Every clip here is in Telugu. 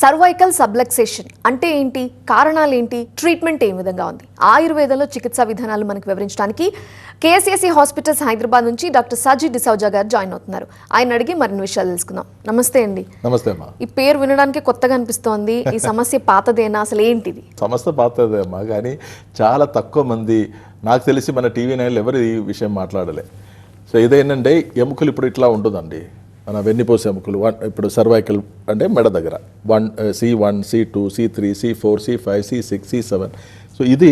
సర్వైకల్ సబ్లక్సేషన్ అంటే ఏంటి, కారణాలు ఏంటి, ట్రీట్మెంట్ ఏ విధంగా ఉంది, ఆయుర్వేదంలో చికిత్సా విధానాలు మనకు వివరించడానికి కేఎస్ఎస్సి హాస్పిటల్స్ హైదరాబాద్ నుంచి డాక్టర్ సాజీ డిసౌజా గారు జాయిన్ అవుతున్నారు. ఆయన అడిగి మరిన్ని విషయాలు తెలుసుకుందాం. నమస్తే అండి. నమస్తే అమ్మా. ఈ పేరు వినడానికి కొత్తగా అనిపిస్తోంది. ఈ సమస్య పాతదేనా, అసలు ఏంటిది? సమస్య పాతదే అమ్మా, కానీ చాలా తక్కువ మంది, నాకు తెలిసి మన టీవీ నైన్లు ఎవరు ఈ విషయం మాట్లాడలే. సో ఇదేంటంటే ఎముకలు ఇప్పుడు ఇట్లా ఉంటుందండి, మన వెన్నుపూస ఎముకలు. ఇప్పుడు సర్వైకల్ అంటే మెడ దగ్గర C1, C2, C3, C4, C5, C6, C7. So ఇది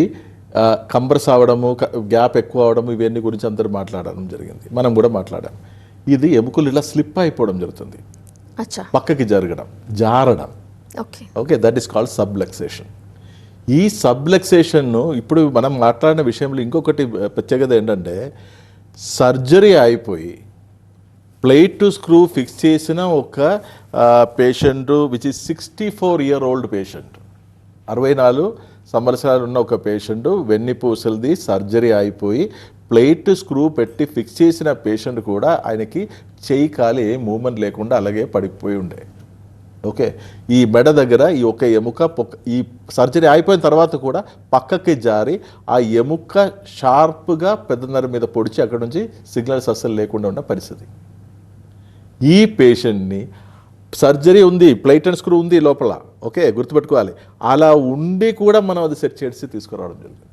కంప్రెస్ అవ్వడము, గ్యాప్ ఎక్కువ అవడము, ఇవన్నీ గురించి అందరూ మాట్లాడడం జరిగింది, మనం కూడా మాట్లాడాం. ఇది ఎముకలు ఇలా స్లిప్ అయిపోవడం జరుగుతుంది, పక్కకి జారడం. Okay, that is called subluxation. ఈ సబ్లక్సేషన్ను ఇప్పుడు మనం మాట్లాడిన విషయంలో ఇంకొకటి ప్రత్యేకత ఏంటంటే, సర్జరీ అయిపోయి ప్లేట్ టు స్క్రూ ఫిక్స్ చేసిన ఒక patient which is 64-year-old patient, 64 సంవత్సరాలు ఉన్న ఒక పేషెంట్, వెన్నుపూసలది సర్జరీ అయిపోయి ప్లేట్ టు స్క్రూ పెట్టి ఫిక్స్ చేసిన పేషెంట్ కూడా ఆయనకి చెయ్యి కాలి ఏ మూమెంట్ లేకుండా అలాగే పడిపోయి ఉండే. ఓకే, ఈ మెడ దగ్గర ఈ ఒక ఎముక ఈ సర్జరీ అయిపోయిన తర్వాత కూడా పక్కకి జారి ఆ ఎముక షార్ప్గా పెద్దన్నర మీద పొడిచి అక్కడ నుంచి సిగ్నల్స్ అస్సలు లేకుండా ఉన్న పరిస్థితి. ఈ పేషెంట్ని సర్జరీ ఉంది, ప్లేట్ అండ్ స్క్రూ ఉంది లోపల, ఓకే, గుర్తుపెట్టుకోవాలి. అలా ఉండి కూడా మనం అది సెట్ చేసి తీసుకురావడం జరిగింది,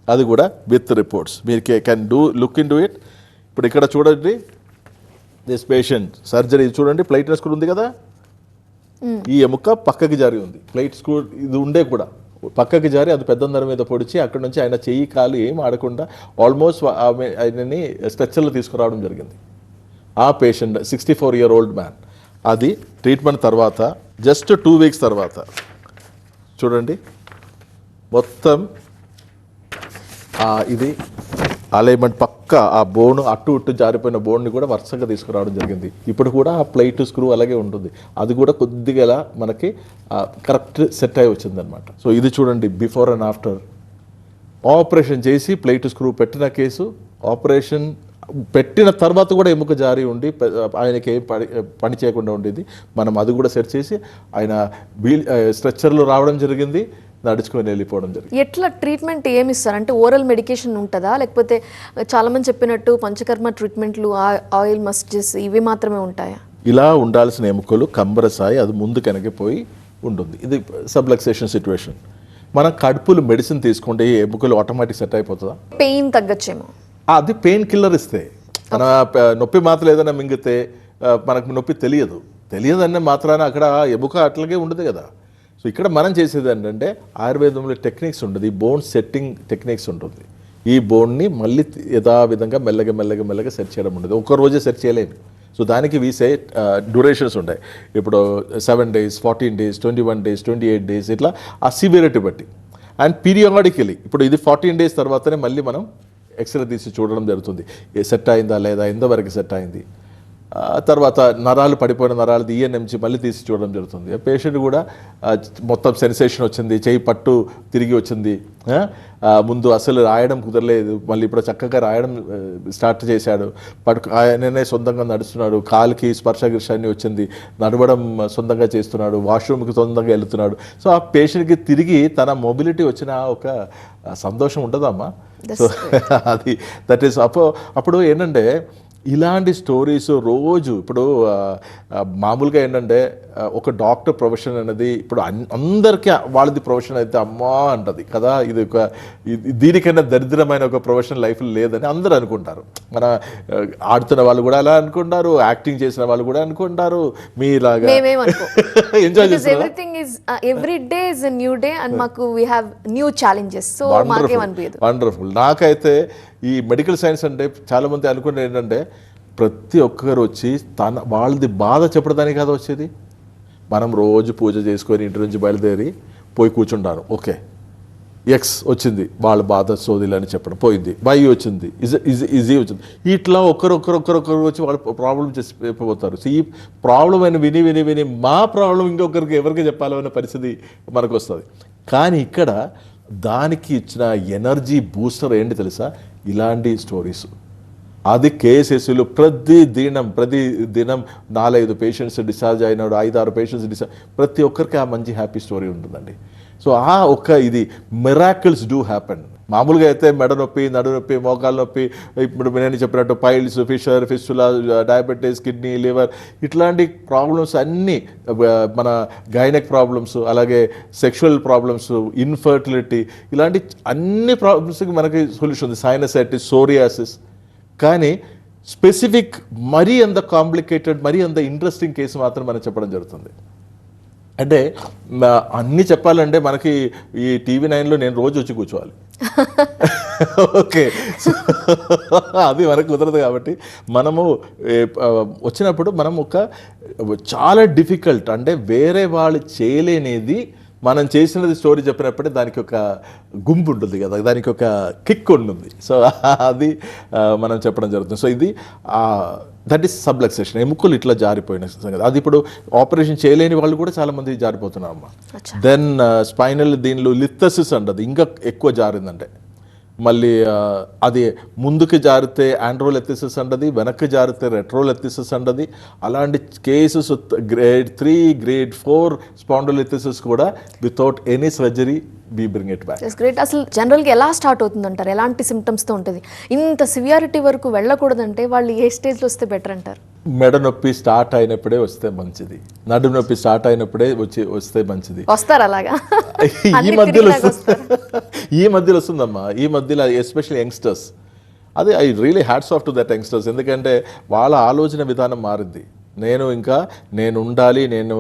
అది కూడా విత్ రిపోర్ట్స్. మీరు can look in to it. ఇప్పుడు ఇక్కడ చూడండి, దిస్ పేషెంట్ సర్జరీ చూడండి, ప్లేట్ అండ్ స్క్రూ ఉంది కదా, ఈ ఎముక పక్కకి జారి ఉంది, ప్లేట్ స్క్రూ ఇది ఉండే కూడా పక్కకి జారి అది పెద్దందర మీద పొడిచి అక్కడ నుంచి ఆయన చెయ్యి కాలు ఏం ఆడకుండా ఆల్మోస్ట్ ఆయనని స్ట్రెచ్చర్లో తీసుకురావడం జరిగింది. ఆ పేషెంట్ 64-year-old మ్యాన్. అది ట్రీట్మెంట్ తర్వాత జస్ట్ 2 weeks తర్వాత చూడండి, మొత్తం ఇది అలైన్మెంట్ పక్క ఆ బోన్ అటు ఇటు జారిపోయిన బోన్ని కూడా వరుసగా తీసుకురావడం జరిగింది. ఇప్పుడు కూడా ఆ ప్లేట్ స్క్రూ అలాగే ఉంటుంది, అది కూడా కొద్దిగా ఇలా మనకి కరెక్ట్ సెట్ అయి వచ్చిందనమాట. సో ఇది చూడండి, బిఫోర్ అండ్ ఆఫ్టర్. ఆపరేషన్ చేసి ప్లేట్ స్క్రూ పెట్టిన కేసు, ఆపరేషన్ పెట్టిన తర్వాత కూడా ఎముక జారి ఉండి ఆయనకి ఏం పని చేయకుండా ఉండేది. మనం అది కూడా సెట్ చేసి ఆయన స్ట్రెచ్చర్లో రావడం జరిగింది, నడుచుకొని వెళ్ళిపోవడం జరిగింది. ఎట్లా ట్రీట్మెంట్ ఏమి ఇస్తారు అంటే, ఓరల్ మెడికేషన్ ఉంటుందా, లేకపోతే చాలామంది చెప్పినట్టు పంచకర్మ ట్రీట్మెంట్లు, ఆయిల్ మసాజెస్ ఇవి మాత్రమే ఉంటాయా? ఇలా ఉండాల్సిన ఎముకలు కంబరసాయి అది ముందు కనకపోయి ఉంటుంది. ఇది సబ్లక్సేషన్ సిచ్యువేషన్. మనం కడుపులు మెడిసిన్ తీసుకుంటే ఈ ఎముకలు ఆటోమేటిక్ సెట్ అయిపోతుందా? పెయిన్ తగ్గచ్చేమో. అది పెయిన్ కిల్లర్ ఇస్తే, మన నొప్పి మాత్రం ఏదైనా మింగితే మనకు నొప్పి తెలియదన్న మాత్రాన అక్కడ ఎముక అట్లాగే ఉండదు కదా. సో ఇక్కడ మనం చేసేది ఏంటంటే, ఆయుర్వేదంలో టెక్నిక్స్ ఉంటుంది, బోన్ సెట్టింగ్ టెక్నిక్స్ ఉంటుంది. ఈ బోన్ని మళ్ళీ యథావిధంగా మెల్లగా సెట్ చేయడం ఉండదు, ఒక్క రోజే సెట్ చేయలేము. సో దానికి వీసే డ్యూరేషన్స్ ఉంటాయి. ఇప్పుడు 7 days, 14 days, 21 days, 28 days, ఇట్లా ఆ సివియరిటీ బట్టి. అండ్ పీరియాడికలీ ఇప్పుడు ఇది 14 days తర్వాతనే మళ్ళీ మనం ఎక్స్రే తీసి చూడడం జరుగుతుంది, సెట్ అయిందా లేదా, ఎంతవరకు సెట్ అయింది. తర్వాత నరాలు పడిపోయిన నరాలు ENMG మళ్ళీ తీసి చూడడం జరుగుతుంది. పేషెంట్ కూడా మొత్తం సెన్సేషన్ వచ్చింది, చేయి పట్టు తిరిగి వచ్చింది, ముందు అసలు రాయడం కుదరలేదు, మళ్ళీ ఇప్పుడు చక్కగా రాయడం స్టార్ట్ చేశాడు, ఆయననే సొంతంగా నడుస్తున్నాడు, కాలుకి స్పర్శ గిర్షాన్ని వచ్చింది, నడవడం సొంతంగా చేస్తున్నాడు, వాష్రూమ్కి సొంతంగా వెళ్తున్నాడు. సో ఆ పేషెంట్కి తిరిగి తన మొబిలిటీ వచ్చిన ఒక సంతోషం ఉంటుందమ్మా. సో అది దట్ ఈస్ అప్పుడు ఏంటంటే, ఇలాంటి స్టోరీస్ రోజు ఇప్పుడు మామూలుగా ఏంటంటే, ఒక డాక్టర్ ప్రొఫెషన్ అనేది ఇప్పుడు అందరికీ వాళ్ళది ప్రొఫెషన్ అయితే అమ్మా అంటది కదా, ఇది ఒక దీనికైనా దరిద్రమైన ఒక ప్రొఫెషన్ లైఫ్లో లేదని అందరూ అనుకుంటారు. మన ఆడుతున్న వాళ్ళు కూడా అలా అనుకుంటారు, యాక్టింగ్ చేసిన వాళ్ళు కూడా అనుకుంటారు, మీలాగా ఎంజాయ్ చేస్తారు. వండర్ఫుల్. నాకైతే ఈ మెడికల్ సైన్స్ అంటే చాలామంది అనుకునేది ఏంటంటే, ప్రతి ఒక్కరు వచ్చి వాళ్ళది బాధ చెప్పడానికి కాదు వచ్చేది. మనం రోజు పూజ చేసుకొని ఇంటి నుంచి బయలుదేరి పోయి కూర్చుంటారు, ఓకే ఎక్స్ వచ్చింది, వాళ్ళ బాధ సోదిలు అని చెప్పడం, పోయింది వై వచ్చింది, ఈజీ వచ్చింది, ఇట్లా ఒకరు వచ్చి వాళ్ళ ప్రాబ్లం చెప్పిపోతారు. సో ఈ ప్రాబ్లం అని విని మా ప్రాబ్లం ఇంకొకరికి ఎవరికి చెప్పాలనే పరిస్థితి మనకు వస్తుంది. కానీ ఇక్కడ దానికి ఇచ్చిన ఎనర్జీ బూస్టర్ ఏంటి తెలుసా, ఇలాంటి స్టోరీస్. అది కేసెస్లు ప్రతి దినం 4-5 పేషెంట్స్ డిశ్చార్జ్ అయినాడు, 5-6 పేషెంట్స్ డిశ్చార్జ్, ప్రతి ఒక్కరికి ఆ మంచి హ్యాపీ స్టోరీ ఉంటుందండి. సో ఆ ఒక్క ఇది మిరాకిల్స్ డూ హ్యాపెన్. మామూలుగా అయితే మెడ నొప్పి, నడు నొప్పి, మోకాలు నొప్పి, ఇప్పుడు నేను చెప్పినట్టు piles, fistula, diabetes, kidney, liver, ఇట్లాంటి ప్రాబ్లమ్స్ అన్నీ, మన గైనక్ ప్రాబ్లమ్స్, అలాగే సెక్షువల్ ప్రాబ్లమ్స్, ఇన్ఫర్టిలిటీ, ఇలాంటి అన్ని ప్రాబ్లమ్స్కి మనకి సొల్యూషన్ ఉంది. Sinusitis, psoriasis. కానీ స్పెసిఫిక్ మరీ అంత కాంప్లికేటెడ్, మరీ అంత ఇంట్రెస్టింగ్ కేసు మాత్రం మనం చెప్పడం జరుగుతుంది. అంటే అన్నీ చెప్పాలంటే మనకి ఈ TV9లో నేను రోజు వచ్చి కూర్చోవాలి. ఓకే, అది మనకు కుదరదు. కాబట్టి మనము వచ్చినప్పుడు మనం చాలా డిఫికల్ట్, అంటే వేరే వాళ్ళు చేయలేనిది మనం చేసినది స్టోరీ చెప్పినప్పుడే దానికి ఒక గుంపు ఉంటుంది కదా, దానికి ఒక కిక్ ఉంటుంది. సో అది మనం చెప్పడం జరుగుతుంది. సో ఇది దట్ ఈస్ సబ్లక్సేషన్. ఎముకలు ఇట్లా జారిపోయిన సంగతి. అది ఇప్పుడు ఆపరేషన్ చేయలేని వాళ్ళు కూడా చాలామంది జారిపోతున్నారు అమ్మ. దెన్ స్పైనల్ దీనిలో లిథసిస్ అంటది, ఇంకా ఎక్కువ జారిందంటే మళ్ళీ అది ముందుకు జారితే ఆండ్రోలెథిసిస్ అంటది, వెనక్కి జారితే రెట్రోలెథిసిస్ అంటది. అలాంటి కేసెస్ grade 3, grade 4 స్పాండోలిథిసిస్ కూడా without any surgery we bring it back. That's great. అసలు జనరల్గా ఎలా స్టార్ట్ అవుతుంది అంటారు? ఎలాంటి సిమ్టమ్స్తో ఉంటుంది? ఇంత సివియారిటీ వరకు వెళ్ళకూడదంటే వాళ్ళు ఏ స్టేజ్లో వస్తే బెటర్ అంటారు? మెడ నొప్పి స్టార్ట్ అయినప్పుడే వస్తే మంచిది, నడుము నొప్పి స్టార్ట్ అయినప్పుడే వస్తే మంచిది. వస్తారు అలాగా? ఈ మధ్యలో వస్తుందమ్మా. ఈ మధ్యలో ఎస్పెషల్లీ యంగ్స్టర్స్, అది I really hats off to that youngsters. ఎందుకంటే వాళ్ళ ఆలోచన విధానం మారింది. నేను ఉండాలి, నేను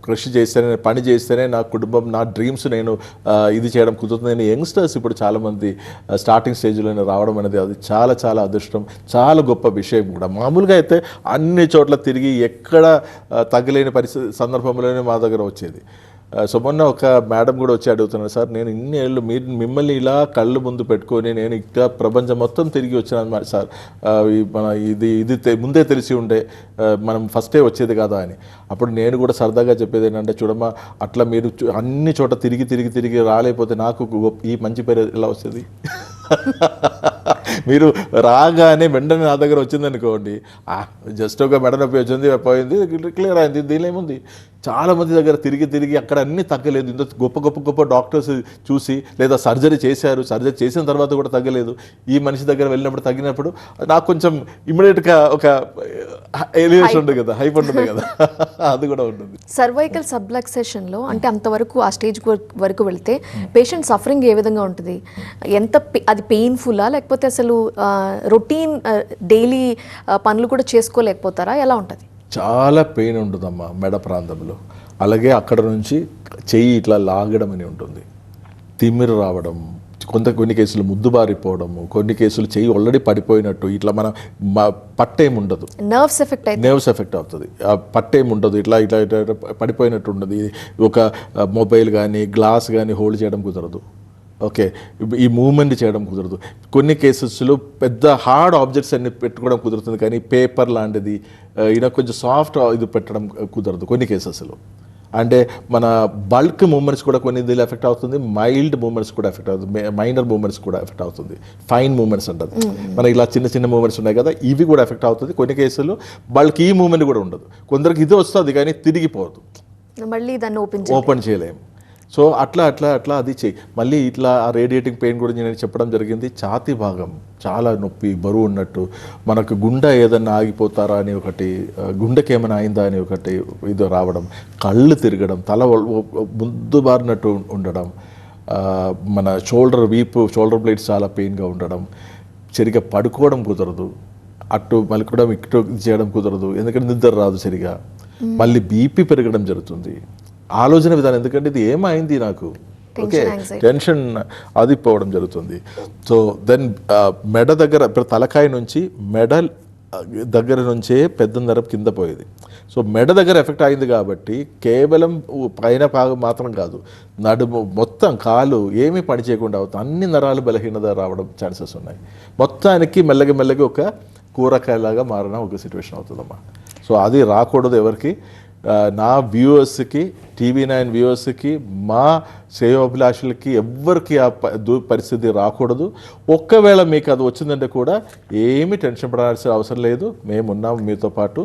కృషి చేస్తేనే, పని చేస్తేనే నా కుటుంబం, నా డ్రీమ్స్ నేను ఇది చేయడం కుదురుతుంది. నేను యంగ్స్టర్స్ ఇప్పుడు చాలామంది స్టార్టింగ్ స్టేజ్లోనే రావడం అనేది అది చాలా చాలా అదృష్టం, చాలా గొప్ప విషయం కూడా. మామూలుగా అయితే అన్ని చోట్ల తిరిగి ఎక్కడ తగ్గలేని పరిస్థితి సందర్భంలోనే మా దగ్గర వచ్చేది. సో మొన్న ఒక మేడం కూడా వచ్చి అడుగుతున్నారు, సార్ నేను ఇన్ని ఏళ్ళు మిమ్మల్ని ఇలా కళ్ళు ముందు పెట్టుకొని నేను ఇంకా ప్రపంచం మొత్తం తిరిగి వచ్చినాను సార్, మన ఇది ముందే తెలిసి ఉండే మనం ఫస్టే వచ్చేది కదా అని. అప్పుడు నేను కూడా సరదాగా చెప్పేది ఏంటంటే, చూడమ్మా అట్లా మీరు అన్ని చోట తిరిగి రాలేకపోతే నాకు ఈ మంచి పేరు ఎలా వస్తుంది? మీరు రాగానే వెంటనే నా దగ్గర వచ్చిందనుకోండి, జస్ట్ ఒక మెడ నొప్పి వచ్చింది, పోయింది, క్లియర్ అయింది, దీనిలో ఏముంది? చాలామంది దగ్గర తిరిగి అక్కడ అన్నీ తగ్గలేదు. ఇంత గొప్ప డాక్టర్స్ చూసి, లేదా సర్జరీ చేసిన తర్వాత కూడా తగ్గలేదు. ఈ మనిషి దగ్గర వెళ్ళినప్పుడు తగ్గినప్పుడు నాకు కొంచెం ఇమ్మీడియట్గా ఒక ఎలివేషన్ ఉంటుంది కదా, హైప్ ఉంటుంది కదా, అది కూడా ఉంటుంది. సర్వైకల్ సబ్లక్సేషన్లో అంటే అంతవరకు ఆ స్టేజ్ వరకు వెళ్తే పేషెంట్ సఫరింగ్ ఏ విధంగా ఉంటుంది? అది పెయిన్ఫుల్లా, లేకపోతే అసలు రొటీన్ డైలీ పనులు కూడా చేసుకోలేకపోతారా? ఎలా ఉంటుంది? చాలా పెయిన్ ఉంటుందమ్మా మెడ ప్రాంతంలో. అలాగే అక్కడ నుంచి చెయ్యి ఇట్లా లాగడం అని ఉంటుంది, తిమ్మిరి రావడం, కొన్ని కేసులు ముద్దుబారిపోవడము, కొన్ని కేసులు చెయ్యి ఆల్రెడీ పడిపోయినట్టు, ఇట్లా మన పట్టేం ఉండదు, నర్వ్స్ ఎఫెక్ట్ అవుతుంది. పట్టేం ఉండదు, ఇట్లా పడిపోయినట్టు ఉండదు. ఒక మొబైల్ కానీ గ్లాస్ కానీ హోల్డ్ చేయడం కుదరదు. ఓకే, ఈ మూవ్మెంట్ చేయడం కుదరదు. కొన్ని కేసెస్లో పెద్ద హార్డ్ ఆబ్జెక్ట్స్ అన్ని పెట్టుకోవడం కుదురుతుంది, కానీ పేపర్ లాంటిది కొంచెం సాఫ్ట్ ఇది పెట్టడం కుదరదు కొన్ని కేసెస్లో. అంటే మన బల్క్ మూమెంట్స్ కూడా కొన్ని దీనిలో ఎఫెక్ట్ అవుతుంది, మైల్డ్ మూమెంట్స్ కూడా ఎఫెక్ట్ అవుతుంది, మైనర్ మూమెంట్స్ కూడా ఎఫెక్ట్ అవుతుంది, ఫైన్ మూమెంట్స్ అంటుంది. మన ఇలా చిన్న మూమెంట్స్ ఉన్నాయి కదా, ఇవి కూడా ఎఫెక్ట్ అవుతుంది. కొన్ని కేసుల్లో బల్క్ ఈ మూమెంట్ కూడా ఉండదు. కొందరికి ఇది వస్తుంది కానీ తిరిగిపోదు, మళ్ళీ దాన్ని ఓపెన్ చేయలేము. సో అట్లా అది చెయ్యి. మళ్ళీ ఇట్లా ఆ రేడియేటింగ్ పెయిన్ గురించి నేను చెప్పడం జరిగింది. ఛాతీ భాగం చాలా నొప్పి, బరువు ఉన్నట్టు, మనకు గుండె ఏదన్నా ఆగిపోతారా అని ఒకటి, గుండెకి ఏమైనా అయిందా అని ఒకటి ఇది రావడం, కళ్ళు తిరగడం, తల ముందు బారినట్టు ఉండడం, మన షోల్డర్ బ్లేడ్స్ చాలా పెయిన్గా ఉండడం, సరిగా పడుకోవడం కుదరదు, అటు మలుకడం ఇటు చేయడం కుదరదు, ఎందుకంటే నిద్ర రాదు సరిగా. మళ్ళీ బీపీ పెరగడం జరుగుతుంది, ఆలోచన విధానం, ఎందుకంటే ఇది ఏమైంది నాకు, ఓకే, టెన్షన్ అది పోవడం జరుగుతుంది. సో దెన్ మెడ దగ్గర, ఇప్పుడు తలకాయ నుంచి మెడ దగ్గర నుంచే పెద్ద నరం కింద పోయేది. సో మెడ దగ్గర ఎఫెక్ట్ అయింది కాబట్టి కేవలం పైన భాగం మాత్రం కాదు, నడుము మొత్తం కాలు ఏమీ పని చేయకుండా అవుతుంది, అన్ని నరాలు బలహీనత రావడం ఛాన్సెస్ ఉన్నాయి. మొత్తానికి మెల్లగా ఒక కూరకాయలాగా మారిన ఒక సిచ్యువేషన్ అవుతుందమ్మా. సో అది రాకూడదు ఎవరికి. నా వ్యూవర్స్కి, TV9 వ్యూవర్స్కి, మా శ్రేయోభిలాషులకి ఎవ్వరికి ఆ పరిస్థితి రాకూడదు. ఒక్కవేళ మీకు అది వచ్చిందంటే కూడా ఏమీ టెన్షన్ పడాల్సిన అవసరం లేదు. మేము ఉన్నాం మీతో పాటు.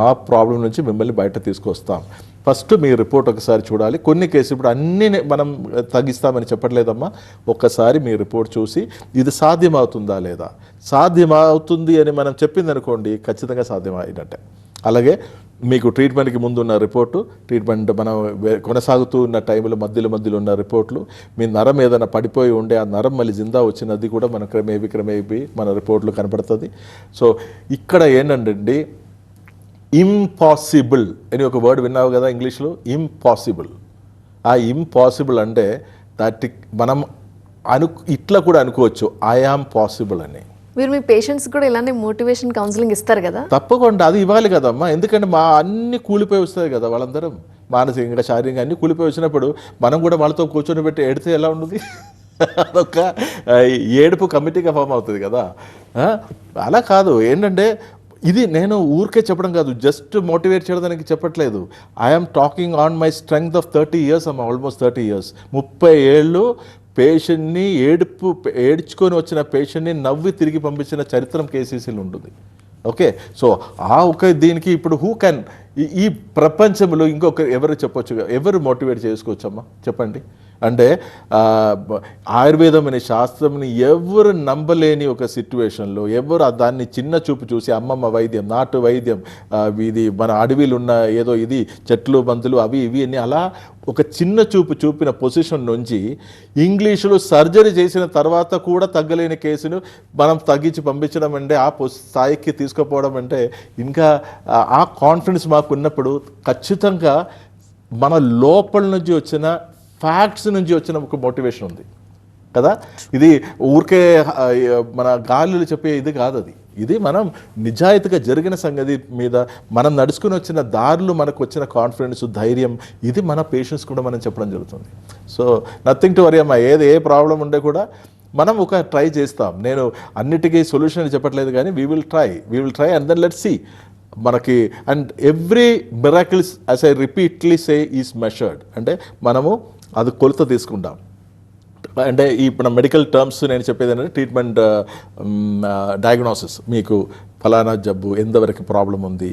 ఆ ప్రాబ్లం నుంచి మిమ్మల్ని బయట తీసుకొస్తాం. ఫస్ట్ మీ రిపోర్ట్ ఒకసారి చూడాలి. కొన్ని కేసులు ఇప్పుడు అన్నీ మనం తగ్గిస్తామని చెప్పట్లేదమ్మా. ఒక్కసారి మీ రిపోర్ట్ చూసి ఇది సాధ్యమవుతుందా లేదా, సాధ్యమవుతుంది అని మనం చెప్పింది అనుకోండి, ఖచ్చితంగా సాధ్యమైనట్టే. అలాగే మీకు ట్రీట్మెంట్కి ముందు ఉన్న రిపోర్టు, ట్రీట్మెంట్ మనం కొనసాగుతూ ఉన్న టైంలో మధ్యలో ఉన్న రిపోర్ట్లు, మీ నరం ఏదైనా పడిపోయి ఉండే ఆ నరం మళ్ళీ జిందా వచ్చినది కూడా మన క్రమేపీ మన రిపోర్ట్లు కనపడుతుంది. సో ఇక్కడ ఏంటంటే ఇంపాసిబుల్ అని ఒక వర్డ్ విన్నావు కదా ఇంగ్లీష్లో, ఇంపాసిబుల్. ఆ ఇంపాసిబుల్ అంటే మనం ఇట్లా కూడా అనుకోవచ్చు, ఐ యామ్ పాసిబుల్ అని. మీరు మీ పేషెంట్స్ కూడా ఇలానే మోటివేషన్ కౌన్సిలింగ్ ఇస్తారు కదా? తప్పకుండా అది ఇవ్వాలి కదమ్మా. ఎందుకంటే మా అన్ని కూలిపోయి వస్తాయి కదా, వాళ్ళందరం మానసికంగా శారీరకంగా అన్ని కూలిపోయి వచ్చినప్పుడు మనం కూడా వాళ్ళతో కూర్చొని పెట్టి ఎడితే ఎలా ఉంటుంది? అదొక ఏడుపు కమిటీగా ఫామ్ అవుతుంది కదా. అలా కాదు. ఏంటంటే ఇది నేను ఊరికే చెప్పడం కాదు, జస్ట్ మోటివేట్ చేయడానికి చెప్పట్లేదు. I'm talking on my strength of 30 years అమ్మా, ఆల్మోస్ట్ 30 years. 30 ఏళ్ళు పేషెంట్ని ఏడ్చుకొని వచ్చిన పేషెంట్ని నవ్వి తిరిగి పంపించిన చరిత్రం కేసీసీలో ఉంటుంది. ఓకే, సో ఆ ఒక దీనికి ఇప్పుడు హూ క్యాన్, ఈ ప్రపంచంలో ఇంకొక ఎవరు చెప్పొచ్చు, ఎవరు మోటివేట్ చేసుకోవచ్చమ్మా చెప్పండి? అంటే ఆయుర్వేదం అనే శాస్త్రంని ఎవరు నమ్మలేని ఒక సిట్యువేషన్లో, ఎవరు దాన్ని చిన్న చూపు చూసి అమ్మమ్మ వైద్యం, నాటు వైద్యం, ఇది మన అడవిలో ఉన్న ఏదో ఇది చెట్లు బంతులు అవి ఇవి అని అలా ఒక చిన్న చూపు చూపిన పొజిషన్ నుంచి ఇంగ్లీషులో సర్జరీ చేసిన తర్వాత కూడా తగ్గలేని కేసును మనం తగ్గించి పంపించడం అంటే, ఆ స్థాయికి తీసుకుపోవడం అంటే, ఇంకా ఆ కాన్ఫిడెన్స్ మాకు ఉన్నప్పుడు ఖచ్చితంగా మన లోపల నుంచి వచ్చిన ఫ్యాక్ట్స్ నుంచి వచ్చిన ఒక మోటివేషన్ ఉంది కదా. ఇది ఊరికే మన గాలిలో చెప్పే ఇది కాదు. ఇది మనం నిజాయితీగా జరిగిన సంగతి మీద మనం నడుచుకుని వచ్చిన దారులు, మనకు వచ్చిన కాన్ఫిడెన్స్, ధైర్యం, ఇది మన పేషెంట్స్ కూడా మనం చెప్పడం జరుగుతుంది. సో నథింగ్ టు వరీ అమ్మా. ఏ ప్రాబ్లం ఉండే కూడా మనం ఒక ట్రై చేస్తాం. నేను అన్నిటికీ సొల్యూషన్ చెప్పట్లేదు, కానీ we will try and then let's see. మనకి and every miracles, as I repeatedly say, is measured. అంటే మనము అది కొలత తీసుకుంటాం. అంటే ఇప్పుడు మెడికల్ టర్మ్స్ నేను చెప్పేది ఏంటంటే ట్రీట్మెంట్ డయాగ్నోసిస్. మీకు ఫలానా జబ్బు ఎంతవరకు ప్రాబ్లం ఉంది,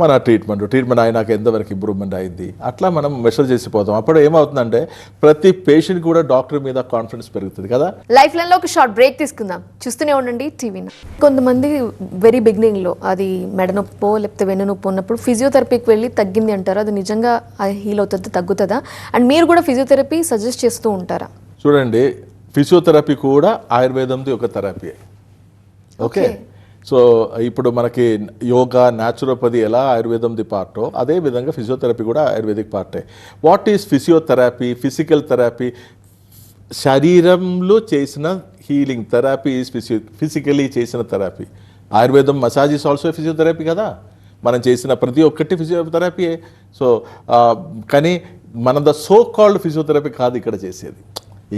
మన ట్రీట్మెంట్ అయినాక ఎంతవరకు ఇంప్రూవ్మెంట్ అయింది, అట్లా మనం మెషర్ చేసిపోతాం. అప్పుడు ఏమవుతుందంటే ప్రతి పేషెంట్ కూడా డాక్టర్ మీద కాన్ఫిడెన్స్ పెరుగుతుంది కదా. లైఫ్ లైన్లో ఒక షార్ట్ బ్రేక్ తీసుకుందాం, చూస్తూనే ఉండండి TV9. కొంతమంది వెరీ బిగినింగ్లో అది మెడ నొప్పో లేకపోతే వెన్ను నొప్పి ఉన్నప్పుడు ఫిజియోథెరపీకి వెళ్ళి తగ్గింది అంటారు. అది నిజంగా హీల్ అవుతుంది, తగ్గుతుందా? అండ్ మీరు కూడా ఫిజియోథెరపీ సజెస్ట్ చేస్తూ ఉంటారా? చూడండి, ఫిజియోథెరపీ కూడా ఆయుర్వేదంది ఒక థెరపీ. ఓకే, సో ఇప్పుడు మనకి యోగా, న్యాచురోపతి ఎలా ఆయుర్వేదంది పార్టో, అదే విధంగా ఫిజియోథెరపీ కూడా ఆయుర్వేదిక్ పార్టే. What is physiotherapy? Physical therapy, శరీరంలో చేసిన హీలింగ్. థెరపీ ఈజ్ ఫిజికలీ చేసిన థెరపీ. ఆయుర్వేదం మసాజ్ ఈజ్ ఆల్సో ఫిజియోథెరపీ కదా. మనం చేసిన ప్రతి ఒక్కటి ఫిజియోథెరపీయే. సో కానీ మన ద సో కాల్డ్ ఫిజియోథెరపీ కాదు ఇక్కడ చేసేది.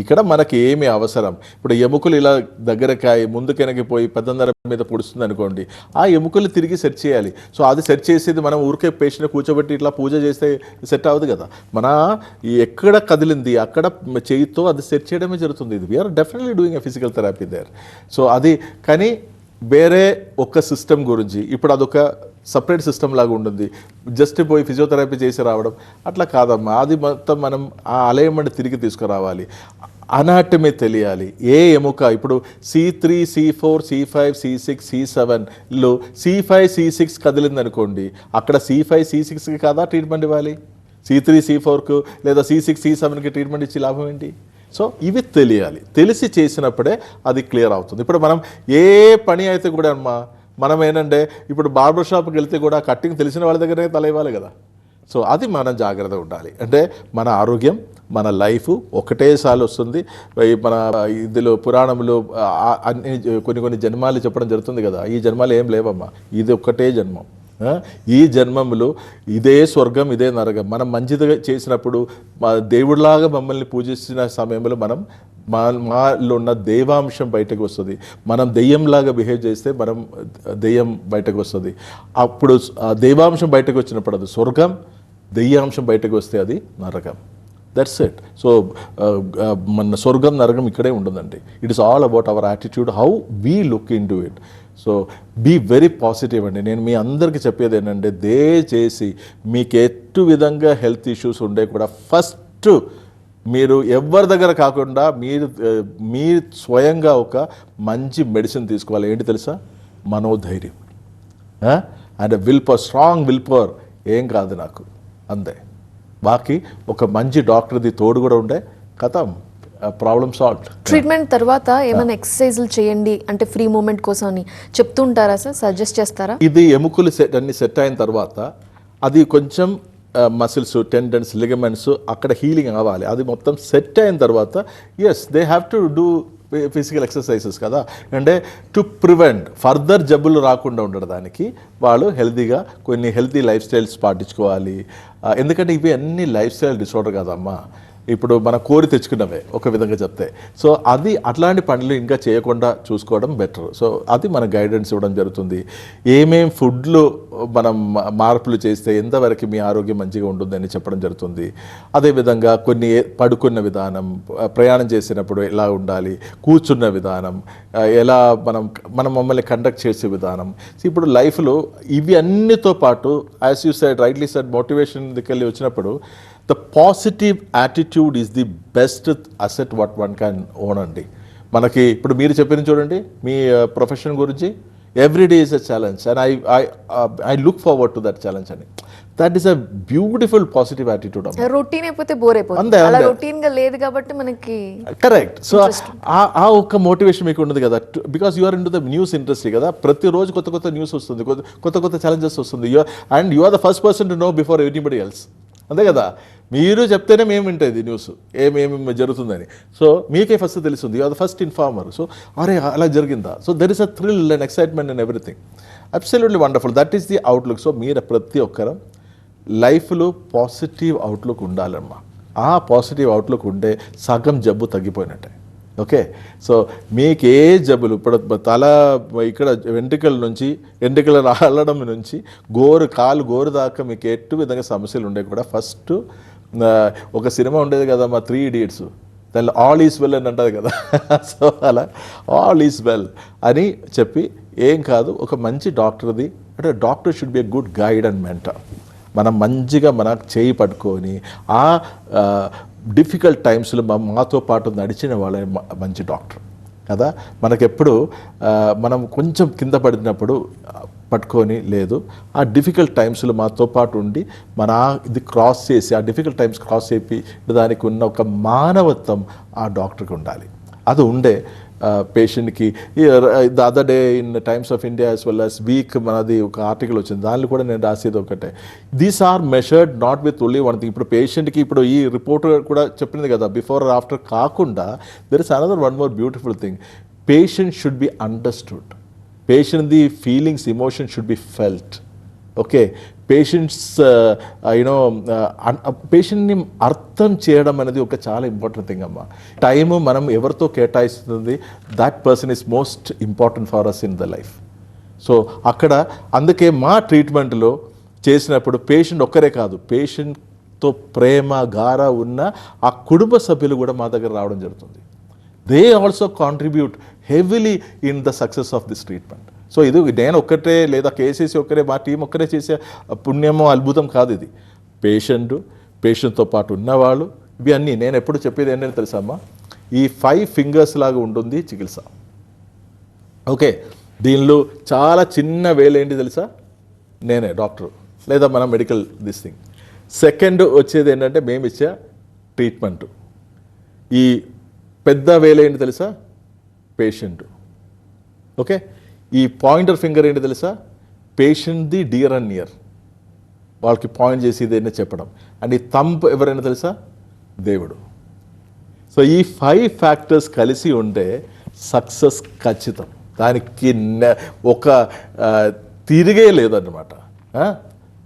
ఇక్కడ మనకి ఏమి అవసరం, ఇప్పుడు ఎముకలు ఇలా దగ్గరకాయ ముందుకెనకి పోయి పెద్దందర మీద పొడుస్తుంది అనుకోండి, ఆ ఎముకలు తిరిగి సెట్ చేయాలి. సో అది సెట్ చేసేది మనం ఊరికే పేషెంట్ కూర్చోబెట్టి ఇట్లా పూజ చేస్తే సెట్ అవ్వదు కదా. మన ఎక్కడ కదిలింది అక్కడ చేయితో అది సెట్ చేయడమే జరుగుతుంది. ఇది we are definitely doing a physical therapy there. So అది కానీ వేరే ఒక సిస్టమ్ గురించి, ఇప్పుడు అదొక సపరేట్ సిస్టమ్ లాగా ఉంటుంది. జస్ట్ పోయి ఫిజియోథెరపీ చేసి రావడం అట్లా కాదమ్మా. అది మొత్తం మనం ఆ అలైన్మెంట్ తిరిగి తీసుకురావాలి. అనాటమీ తెలియాలి. ఏ ఎముక ఇప్పుడు C3, C4, C5, C6, C7లో C5, C6 కదిలింది అనుకోండి, అక్కడ C5, C6కి కాదా ట్రీట్మెంట్ ఇవ్వాలి? C3, C4కు లేదా C6, C7కి ట్రీట్మెంట్ ఇచ్చి లాభం ఏంటి? సో ఇవి తెలియాలి. తెలిసి చేసినప్పుడే అది క్లియర్ అవుతుంది. ఇప్పుడు మనం ఏ పని అయితే కూడా అమ్మా, మనం ఏంటంటే ఇప్పుడు బార్బర్ షాప్కి వెళ్తే కూడా కట్టింగ్ తెలిసిన వాళ్ళ దగ్గరే తల ఇవ్వాలి కదా. సో అది మనం జాగ్రత్తగా ఉండాలి. అంటే మన ఆరోగ్యం, మన లైఫ్ ఒకటేసారి వస్తుంది. మన ఇందులో పురాణంలో అన్ని కొన్ని జన్మాలు చెప్పడం జరుగుతుంది కదా. ఈ జన్మాలు ఏం లేవమ్మా, ఇది ఒక్కటే జన్మం. ఈ జన్మములు ఇదే స్వర్గం, ఇదే నరకం. మనం మంచిగా చేసినప్పుడు దేవుడిలాగా మమ్మల్ని పూజిస్తున్న సమయంలో మనం మాలో ఉన్న దైవాంశం బయటకు వస్తుంది. మనం దెయ్యంలాగా బిహేవ్ చేస్తే మనం దెయ్యం బయటకు వస్తుంది. అప్పుడు దైవాంశం బయటకు వచ్చినప్పుడు అది స్వర్గం, దెయ్యాంశం బయటకు వస్తే అది నరకం. That's it. సో మన స్వర్గం నరకం ఇక్కడే ఉంటుందండి. It is all about our attitude, how we look in to it. So be very positive అండి. నేను మీ అందరికీ చెప్పేది ఏంటంటే, దయచేసి మీకు ఎటు విధంగా హెల్త్ ఇష్యూస్ ఉండే కూడా ఫస్ట్ మీరు ఎవరి దగ్గర కాకుండా మీరు స్వయంగా ఒక మంచి మెడిసిన్ తీసుకోవాలి. ఏంటి తెలుసా? మనోధైర్యం and will power, strong will power. ఏం కాదు నాకు, అంతే. బాకీ ఒక మంచి డాక్టర్ది తోడు కూడా ఉండే కథం, ప్రాబ్లమ్ సాల్వ్. ట్రీట్మెంట్ తర్వాత ఏమైనా ఎక్సర్సైజ్లు చేయండి అంటే ఫ్రీ మూమెంట్ కోసం అని చెప్తుంటారా సార్? సజెస్ట్ చేస్తారా? ఇది ఎముకలు అన్ని సెట్ అయిన తర్వాత అది కొంచెం మసిల్స్, టెండన్స్, లిగమెంట్స్ అక్కడ హీలింగ్ అవ్వాలి. అది మొత్తం సెట్ అయిన తర్వాత as they have to do physical exercises కదా. అంటే టు ప్రివెంట్ ఫర్దర్ జబ్బులు రాకుండా ఉండడానికి వాళ్ళు హెల్తీగా కొన్ని హెల్తీ లైఫ్ స్టైల్స్ పాటించుకోవాలి. ఎందుకంటే ఇవి అన్ని లైఫ్ స్టైల్ డిసార్డర్ కదమ్మా, ఇప్పుడు మన కోరి తెచ్చుకున్నవే ఒక విధంగా చెప్తే. సో అది అట్లాంటి పనులు ఇంకా చేయకుండా చూసుకోవడం బెటర్. సో అది మన గైడెన్స్ ఇవ్వడం జరుగుతుంది. ఏమేం ఫుడ్లు మనం మార్పులు చేస్తే ఎంతవరకు మీ ఆరోగ్యం మంచిగా ఉంటుందని చెప్పడం జరుగుతుంది. అదేవిధంగా కొన్ని పడుకున్న విధానం, ప్రయాణం చేసినప్పుడు ఎలా ఉండాలి, కూర్చున్న విధానం, ఎలా మనం మమ్మల్ని కండక్ట్ చేసే విధానం. ఇప్పుడు లైఫ్లో ఇవి అన్నితో పాటు as you said, rightly said, motivation దగ్గరికి వచ్చినప్పుడు the positive attitude is the best asset what one can own అండి. మనకి ఇప్పుడు మీరు చెప్పిన చూడండి, మీ ప్రొఫెషన్ గురించి every day is a challenge and I look forward to that challenge అని. That is a beautiful positive attitude. Routine అయిపోతే బోర్ అయిపోతుంది, అలా రొటీన్ గా లేదు కాబట్టి మనకి కరెక్ట్. సో ఆ ఒక్క మోటివేషన్ మీకు ఉండదు కదా, because you are in to the news industry కదా. ప్రతిరోజు కొత్త కొత్త న్యూస్ వస్తుంది, కొత్త కొత్త ఛాలెంజెస్ వస్తుంది. And you are the first person to know before anybody else. అంతే కదా, మీరు చెప్తేనే మేము వింటేది న్యూస్ ఏమేమి జరుగుతుందని. సో మీకే ఫస్ట్ తెలుస్తుంది, you are the first informer. So అరే అలా జరిగిందా. So there is a thrill and excitement and everything. Absolutely wonderful. That is the outlook. So మీరు ప్రతి ఒక్కరం లైఫ్లో పాజిటివ్ అవుట్లుక్ ఉండాలమ్మా. ఆ పాజిటివ్ అవుట్లుక్ ఉంటే సగం జబ్బు తగ్గిపోయినట్టే. ఓకే. సో మీకు ఏ జబ్బులు, ఇప్పుడు తల ఇక్కడ వెంట్రుకల రాలడం నుంచి కాలు గోరు దాకా మీకు ఎటు విధంగా సమస్యలు ఉండే కూడా ఫస్ట్ ఒక సినిమా ఉండేది కదా మా 3 Idiots, దానిలో ఆల్ ఈజ్ వెల్ అని అంటుంది కదా. సో అలా ఆల్ ఈజ్ వెల్ అని చెప్పి ఏం కాదు, ఒక మంచి డాక్టర్ది అంటే doctor should be a good guide and mentor. మనం మంచిగా చేయి పట్టుకొని ఆ డిఫికల్ట్ టైమ్స్లో మాతో పాటు నడిచిన వాళ్ళే మంచి డాక్టర్ కదా. మనకెప్పుడు మనం కొంచెం కింద పడినప్పుడు పట్టుకొని లేదు, ఆ డిఫికల్ట్ టైమ్స్లో మాతో పాటు ఉండి ఇది క్రాస్ చేసి ఆ డిఫికల్ట్ టైమ్స్ క్రాస్ చేసి దానికి ఉన్న ఒక మానవత్వం ఆ డాక్టర్కి ఉండాలి. అది ఉండే పేషెంట్కి. The other day in Times of India as well as week మనది ఒక ఆర్టికల్ వచ్చింది, దానిలో కూడా నేను రాసేది ఒకటే, these are measured not with only one thing. ఇప్పుడు పేషెంట్కి ఇప్పుడు ఈ రిపోర్ట్ కూడా చెప్పింది కదా, బిఫోర్ ఆర్ ఆఫ్టర్ కాకుండా there is another one more beautiful thing. Patient should be understood. Patient the feelings, emotion should be felt. Okay. Patients పేషెంట్ని అర్థం చేయడం అనేది ఒక చాలా ఇంపార్టెంట్ థింగ్ అమ్మా. టైము మనం ఎవరితో కేటాయిస్తుంది, that person is most important for us in the life. So అక్కడ అందుకే మా ట్రీట్మెంట్లో చేసినప్పుడు పేషెంట్ ఒక్కరే కాదు, పేషెంట్తో ప్రేమ గారా ఉన్న ఆ కుటుంబ సభ్యులు కూడా మా దగ్గర రావడం జరుగుతుంది. They also contribute heavily in the success of this treatment. So ఇది నేను ఒక్కటే లేదా కేసీసీ ఒక్కరే, మా టీం ఒక్కరే చేసే పుణ్యమో అద్భుతం కాదు. ఇది పేషెంట్తో పాటు ఉన్నవాళ్ళు, ఇవి అన్నీ. నేను ఎప్పుడు చెప్పేది ఏంటంటే తెలుసమ్మా, ఈ 5 fingers లాగా ఉంటుంది చికిత్స. ఓకే. దీనిలో చాలా చిన్న వేలు ఏంటి తెలుసా, నేనే డాక్టర్ లేదా మన మెడికల్ దిస్ థింగ్. సెకండ్ వచ్చేది ఏంటంటే మేము ఇచ్చే ట్రీట్మెంట్. ఈ పెద్ద వేలు ఏంటి తెలుసా, పేషెంట్. ఓకే. ఈ పాయింటర్ ఫింగర్ ఏంటి తెలుసా, పేషెంట్ది డియర్ అండ్ నియర్, వాళ్ళకి పాయింట్ చేసి ఇదేనా చెప్పడం. అండ్ ఈ థంబ్ ఎవరైనా తెలుసా, దేవుడు. సో ఈ 5 factors కలిసి ఉంటే సక్సెస్ ఖచ్చితం. దానికి ఒక తిరిగే లేదన్నమాట.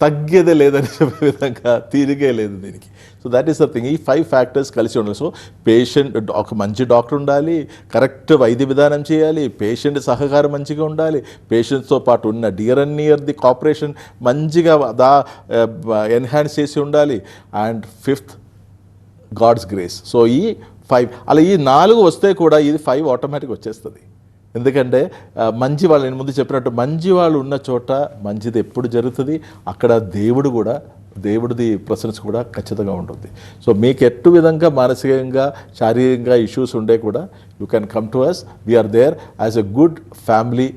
తగ్గేదే లేదని చెప్పే విధంగా తీరిగే లేదు దీనికి. So that is the thing. ఈ 5 ఫ్యాక్టర్స్ కలిసి ఉండాలి. సో పేషెంట్ ఒక మంచి డాక్టర్ ఉండాలి, కరెక్ట్ వైద్య విధానం చేయాలి, పేషెంట్ సహకారం మంచిగా ఉండాలి, పేషెంట్స్తో పాటు ఉన్న dear and near the cooperation మంచిగా ఎన్హాన్స్ చేసి ఉండాలి. And 5th God's grace. So ఈ 5 అలా ఈ 4 వస్తే కూడా ఇది 5 ఆటోమేటిక్ వచ్చేస్తుంది. ఎందుకంటే మంచి వాళ్ళు, నేను ముందు చెప్పినట్టు మంచి వాళ్ళు ఉన్న చోట మంచిది ఎప్పుడు జరుగుతుంది, అక్కడ దేవుడిది ప్రెసెన్స్ కూడా ఖచ్చితంగా ఉంటుంది. సో మీకు ఎట్టు విధంగా మానసికంగా శారీరకంగా ఇష్యూస్ ఉండే కూడా you can come to us. We're there as a good family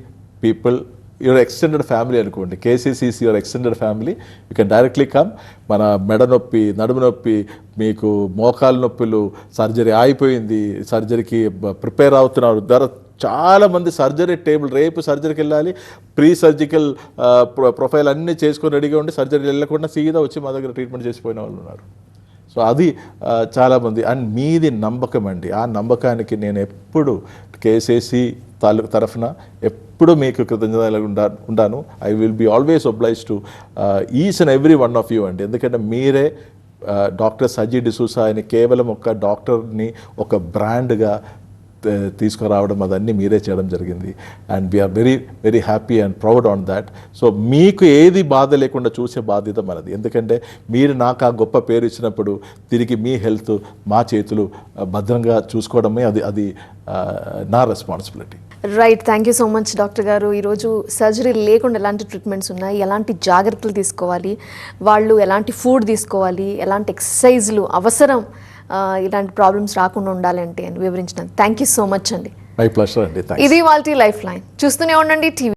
people. Your extended family అనుకోండి, KCC's your extended family. You can directly come. మన మెడ నొప్పి, నడుము నొప్పి, మీకు మోకాలు నొప్పులు, సర్జరీ అయిపోయింది, సర్జరీకి ప్రిపేర్ అవుతున్నారు, చాలామంది సర్జరీ టేబుల్, రేపు సర్జరీకి వెళ్ళాలి, ప్రీ సర్జికల్ ప్రొఫైల్ అన్నీ చేసుకొని రెడీగా ఉండి సర్జరీ వెళ్ళకుండా సీదా వచ్చి మా దగ్గర ట్రీట్మెంట్ చేసిపోయిన వాళ్ళు ఉన్నారు. సో అది చాలామంది. అండ్ మీది నమ్మకం అండి. ఆ నమ్మకానికి నేను ఎప్పుడు కేసీసీ తరఫున ఎప్పుడు మీకు కృతజ్ఞతలు ఉంటాను. I will be always oblige to each and every one of you అండి. ఎందుకంటే మీరే డాక్టర్ సజీ డిసూసా అని కేవలం ఒక డాక్టర్ని ఒక బ్రాండ్గా తీసుకురావడం అదన్నీ మీరే చేయడం జరిగింది. And we are very very happy and proud on that. So మీకు ఏది బాధ లేకుండా చూసే బాధ్యత మనది. ఎందుకంటే మీరు నాకు ఆ గొప్ప పేరు ఇచ్చినప్పుడు తిరిగి మీ హెల్త్ మా చేతులు భద్రంగా చూసుకోవడమే అది నా responsibility. Right. Thank you so much doctor గారు. ఈరోజు సర్జరీ లేకుండా ఎలాంటి ట్రీట్మెంట్స్ ఉన్నాయి, ఎలాంటి జాగ్రత్తలు తీసుకోవాలి, వాళ్ళు ఎలాంటి ఫుడ్ తీసుకోవాలి, ఎలాంటి ఎక్సర్సైజ్లు అవసరం, ఇలాంటి ప్రాబ్లమ్స్ రాకుండా ఉండాలంటే అని వివరించినాను. థ్యాంక్ యూ సో మచ్ అండి. మై ప్లెజర్ అండి. ఇది వాళ్ళ లైఫ్ లైన్. చూస్తూనే ఉండండి టీవీ.